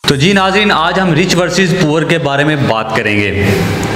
तो जी नाज़रीन, आज हम रिच वर्सेस पुअर के बारे में बात करेंगे।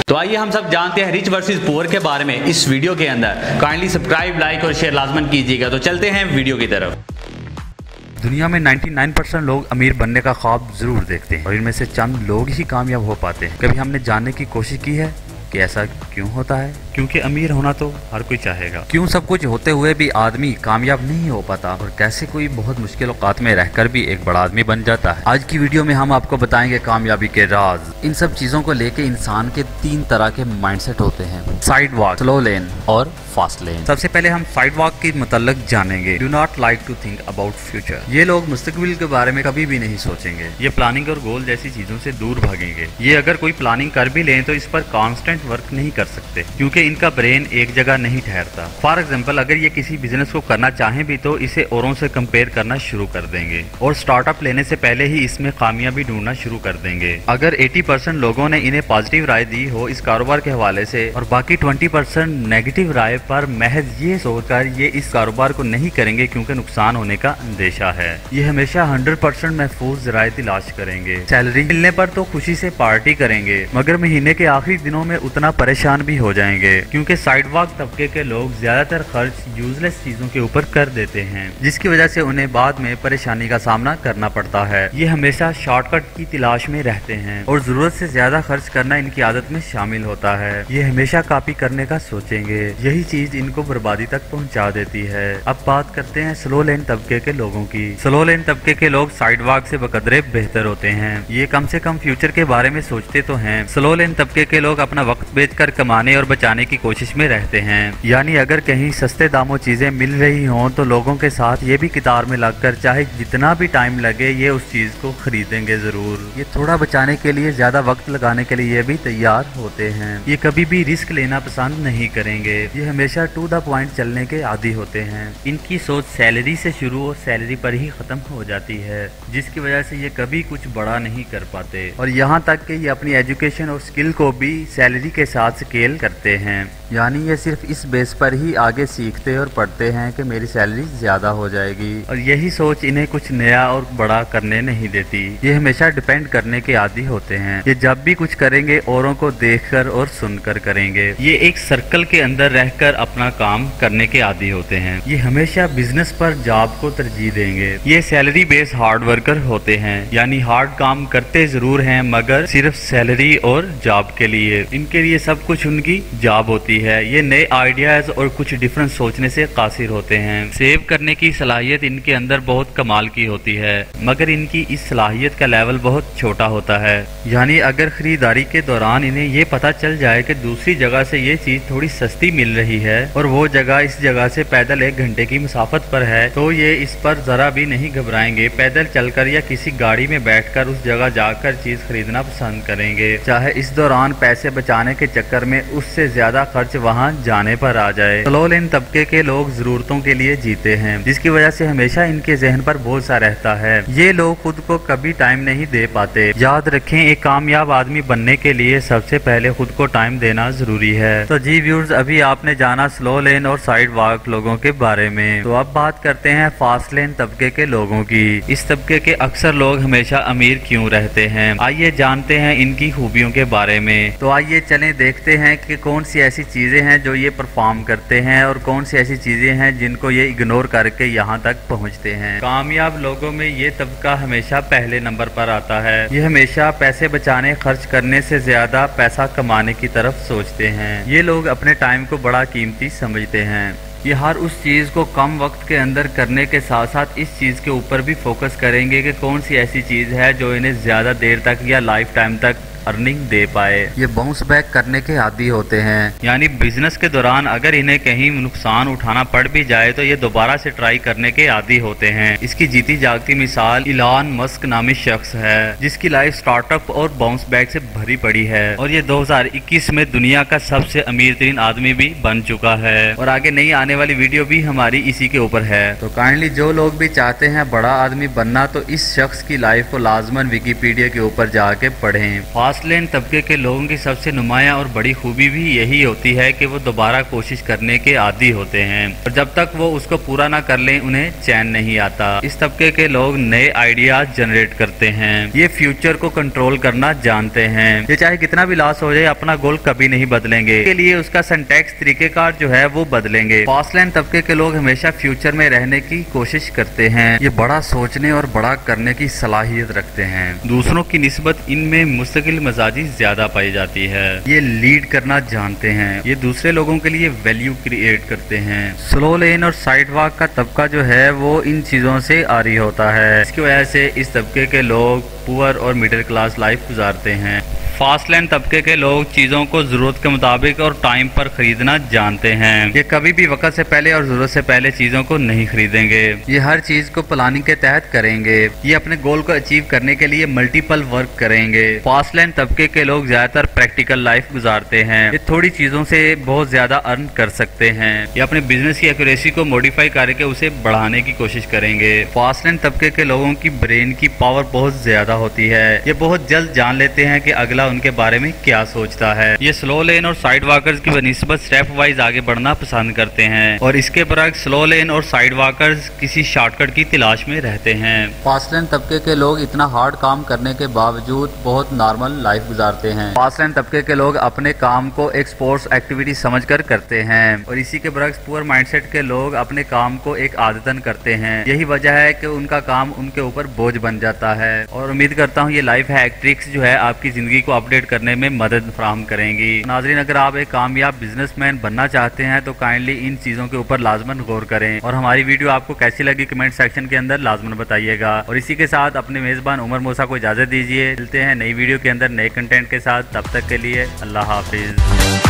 तो आइए हम सब जानते हैं रिच वर्सेस पुअर के बारे में इस वीडियो के अंदर। काइंडली सब्सक्राइब, लाइक और शेयर लाजमन कीजिएगा। तो चलते हैं वीडियो की तरफ। दुनिया में 99% लोग अमीर बनने का ख्वाब जरूर देखते हैं और इनमें से चंद लोग ही कामयाब हो पाते हैं। कभी हमने जानने की कोशिश की है कि ऐसा क्यों होता है? क्योंकि अमीर होना तो हर कोई चाहेगा। क्यों सब कुछ होते हुए भी आदमी कामयाब नहीं हो पाता और कैसे कोई बहुत मुश्किल औकात में रहकर भी एक बड़ा आदमी बन जाता है? आज की वीडियो में हम आपको बताएंगे कामयाबी के राज। इन सब चीजों को लेके इंसान के 3 तरह के माइंडसेट होते हैं: साइड वॉक, स्लो लेन और फास्ट लेन। सबसे पहले हम साइड वॉक के मतलब जानेंगे। Do not like to think about future. ये लोग मुस्तकबिल के बारे में कभी भी नहीं सोचेंगे। ये प्लानिंग और गोल जैसी चीजों से दूर भागेंगे। ये अगर कोई प्लानिंग कर भी लें तो इस पर कॉन्स्टेंट वर्क नहीं कर सकते क्योंकि इनका ब्रेन एक जगह नहीं ठहरता। फॉर एग्जाम्पल, अगर ये किसी बिजनेस को करना चाहें भी तो इसे औरों से कंपेयर करना शुरू कर देंगे और स्टार्टअप लेने से पहले ही इसमें कामयाबी ढूंढना शुरू कर देंगे। अगर 80% लोगों ने इन्हें पॉजिटिव राय दी हो इस कारोबार के हवाले से और बाकी 20% नेगेटिव राय पर महज ये सोचकर ये इस कारोबार को नहीं करेंगे क्योंकि नुकसान होने का अंदेशा है, ये हमेशा 100% महफूज राय तलाश करेंगे। सैलरी मिलने पर तो खुशी से पार्टी करेंगे मगर महीने के आखिरी दिनों में उतना परेशान भी हो जाएंगे क्योंकि साइडवॉक तबके के लोग ज्यादातर खर्च यूजलेस चीजों के ऊपर कर देते हैं जिसकी वजह से उन्हें बाद में परेशानी का सामना करना पड़ता है। ये हमेशा शॉर्टकट की तलाश में रहते हैं और जरूरत से ज्यादा खर्च करना इनकी आदत में शामिल होता है। ये हमेशा कॉपी करने का सोचेंगे, यही चीज इनको बर्बादी तक पहुंचा देती है। अब बात करते हैं स्लो लेन तबके के लोगों की। स्लो लेन तबके के लोग साइडवॉक से बकदरे बेहतर होते हैं। ये कम से कम फ्यूचर के बारे में सोचते तो हैं। स्लो लेन तबके के लोग अपना वक्त बेचकर कमाने और बचाने की कोशिश में रहते हैं। यानी अगर कहीं सस्ते दामों चीजें मिल रही हों तो लोगों के साथ ये भी कतार में लगकर चाहे जितना भी टाइम लगे ये उस चीज को खरीदेंगे जरूर। ये थोड़ा बचाने के लिए ज्यादा वक्त लगाने के लिए भी तैयार होते हैं। ये कभी भी रिस्क लेना पसंद नहीं करेंगे। ये हमेशा टू द पॉइंट चलने के आदी होते हैं। इनकी सोच सैलरी से शुरू और सैलरी पर ही खत्म हो जाती है जिसकी वजह से ये कभी कुछ बड़ा नहीं कर पाते और यहाँ तक कि ये अपनी एजुकेशन और स्किल को भी सैलरी के साथ स्केल करते हैं। यानी ये सिर्फ इस बेस पर ही आगे सीखते और पढ़ते हैं कि मेरी सैलरी ज्यादा हो जाएगी और यही सोच इन्हें कुछ नया और बड़ा करने नहीं देती। ये हमेशा डिपेंड करने के आदी होते हैं। ये जब भी कुछ करेंगे औरों को देखकर और सुनकर करेंगे। ये एक सर्कल के अंदर रहकर अपना काम करने के आदी होते हैं। ये हमेशा बिजनेस पर जॉब को तरजीह देंगे। ये सैलरी बेस हार्ड वर्कर होते हैं, यानी हार्ड काम करते जरूर हैं मगर सिर्फ सैलरी और जॉब के लिए। इनके लिए सब कुछ उनकी जॉब होती है। ये नए आइडियाज और कुछ डिफरेंट सोचने से कासिर होते हैं। सेव करने की सलाहियत इनके अंदर बहुत कमाल की होती है मगर इनकी इस सलाहियत का लेवल बहुत छोटा होता है। यानी अगर खरीदारी के दौरान इन्हें ये पता चल जाए कि दूसरी जगह से ये चीज थोड़ी सस्ती मिल रही है और वो जगह इस जगह से पैदल 1 घंटे की मुसाफत पर है तो ये इस पर जरा भी नहीं घबराएंगे। पैदल चलकर या किसी गाड़ी में बैठकर उस जगह जाकर चीज खरीदना पसंद करेंगे, चाहे इस दौरान पैसे बचाने के चक्कर में उससे ज्यादा खर्च वहाँ जाने पर आ जाए। स्लो लेन तबके के लोग जरूरतों के लिए जीते हैं जिसकी वजह से हमेशा इनके जहन पर बोझ सा रहता है। ये लोग खुद को कभी टाइम नहीं दे पाते। याद रखें, एक कामयाब आदमी बनने के लिए सबसे पहले खुद को टाइम देना जरूरी है। तो जी व्यूअर्स, अभी आपने जाना स्लो लेन और साइड वॉक लोगों के बारे में। तो अब बात करते हैं फास्ट लेन तबके के लोगों की। इस तबके के अक्सर लोग हमेशा अमीर क्यों रहते हैं, आइए जानते हैं इनकी खूबियों के बारे में। तो आइए चलें देखते हैं कि कौन सी ऐसी चीजें हैं जो ये परफॉर्म करते हैं और कौन सी ऐसी चीजें हैं जिनको ये इग्नोर करके यहाँ तक पहुँचते हैं। कामयाब लोगों में ये तबका हमेशा पहले नंबर पर आता है। ये हमेशा पैसे बचाने खर्च करने से ज्यादा पैसा कमाने की तरफ सोचते हैं। ये लोग अपने टाइम को बड़ा कीमती समझते हैं। ये हर उस चीज को कम वक्त के अंदर करने के साथ साथ इस चीज के ऊपर भी फोकस करेंगे कि कौन सी ऐसी चीज है जो इन्हें ज्यादा देर तक या लाइफ टाइम तक अर्निंग दे पाए। ये बाउंस बैक करने के आदी होते हैं, यानी बिजनेस के दौरान अगर इन्हें कहीं नुकसान उठाना पड़ भी जाए तो ये दोबारा से ट्राई करने के आदी होते हैं। इसकी जीती जागती मिसाल इलॉन मस्क नामी शख्स है जिसकी लाइफ स्टार्टअप और बाउंस बैक से भरी पड़ी है और ये 2021 में दुनिया का सबसे अमीर तरीन आदमी भी बन चुका है और आगे नई आने वाली वीडियो भी हमारी इसी के ऊपर है। तो काइंडली जो लोग भी चाहते हैं बड़ा आदमी बनना तो इस शख्स की लाइफ को लाजमन विकिपीडिया के ऊपर जाके पढ़ें। फास्ट लेन तबके के लोगों की सबसे नुमाया और बड़ी खूबी भी यही होती है कि वो दोबारा कोशिश करने के आदी होते हैं और जब तक वो उसको पूरा ना कर लें उन्हें चैन नहीं आता। इस तबके के लोग नए आइडियाज जनरेट करते हैं, ये फ्यूचर को कंट्रोल करना जानते हैं, ये चाहे कितना भी लॉस हो जाए अपना गोल कभी नहीं बदलेंगे, इसके लिए उसका सिंटैक्स तरीकेकार जो है वो बदलेंगे। फास्ट लेन तबके के लोग हमेशा फ्यूचर में रहने की कोशिश करते हैं, ये बड़ा सोचने और बड़ा करने की सलाहियत रखते हैं, दूसरों की निस्बत इनमें मुस्तकिल मजाजी ज्यादा पाई जाती है, ये लीड करना जानते हैं, ये दूसरे लोगों के लिए वैल्यू क्रिएट करते हैं। स्लो लेन और साइड वॉक का तबका जो है वो इन चीजों से आरी होता है, इसकी वजह से इस तबके के लोग पुअर और मिडिल क्लास लाइफ गुजारते हैं। फास्ट लेन तबके के लोग चीज़ों को ज़रूरत के मुताबिक और टाइम पर खरीदना जानते हैं, ये कभी भी वक्त से पहले और ज़रूरत से पहले चीज़ों को नहीं खरीदेंगे, ये हर चीज़ को प्लानिंग के तहत करेंगे, ये अपने गोल को अचीव करने के लिए मल्टीपल वर्क करेंगे। फास्ट लेन तबके के लोग ज़्यादातर प्रैक्टिकल लाइफ गुजारते हैं, ये थोड़ी चीज़ों से बहुत ज़्यादा अर्न कर सकते हैं, ये अपने बिजनेस की एक्यूरेसी को मॉडिफाई करके उसे बढ़ाने की कोशिश करेंगे। फास्ट लेन तबके के लोगों की ब्रेन की पावर बहुत ज़्यादा होती है, ये बहुत जल्द जान लेते हैं कि अगला उनके बारे में क्या सोचता है। ये स्लो लेन और साइड वॉकर्स की बनिस्बत स्टेप वाइज आगे बढ़ना पसंद करते हैं और इसके बरक्स स्लो लेन और साइड वॉकर्स किसी शॉर्टकट की तलाश में रहते हैं। फास्ट लेन तबके के लोग इतना हार्ड काम करने के बावजूद बहुत नॉर्मल लाइफ गुजारते हैं। फास्ट लेन तबके के लोग अपने काम को एक स्पोर्ट्स एक्टिविटी समझकर करते हैं और इसी के बरक्स पुअर माइंडसेट के लोग अपने काम को एक आदतन करते हैं, यही वजह है कि उनका काम उनके ऊपर बोझ बन जाता है। और उम्मीद करता हूँ ये लाइफ हैक ट्रिक्स जो है आपकी जिंदगी को अपडेट करने में मदद फराहम करेंगी। नाज़रीन, अगर आप एक कामयाब बिजनेसमैन बनना चाहते हैं तो काइंडली इन चीजों के ऊपर लाजमन गौर करें और हमारी वीडियो आपको कैसी लगी कमेंट सेक्शन के अंदर लाजमन बताइएगा। और इसी के साथ अपने मेजबान उमर मूसा को इजाजत दीजिए, मिलते हैं नई वीडियो के अंदर नए कंटेंट के साथ, तब तक के लिए अल्लाह हाफिज।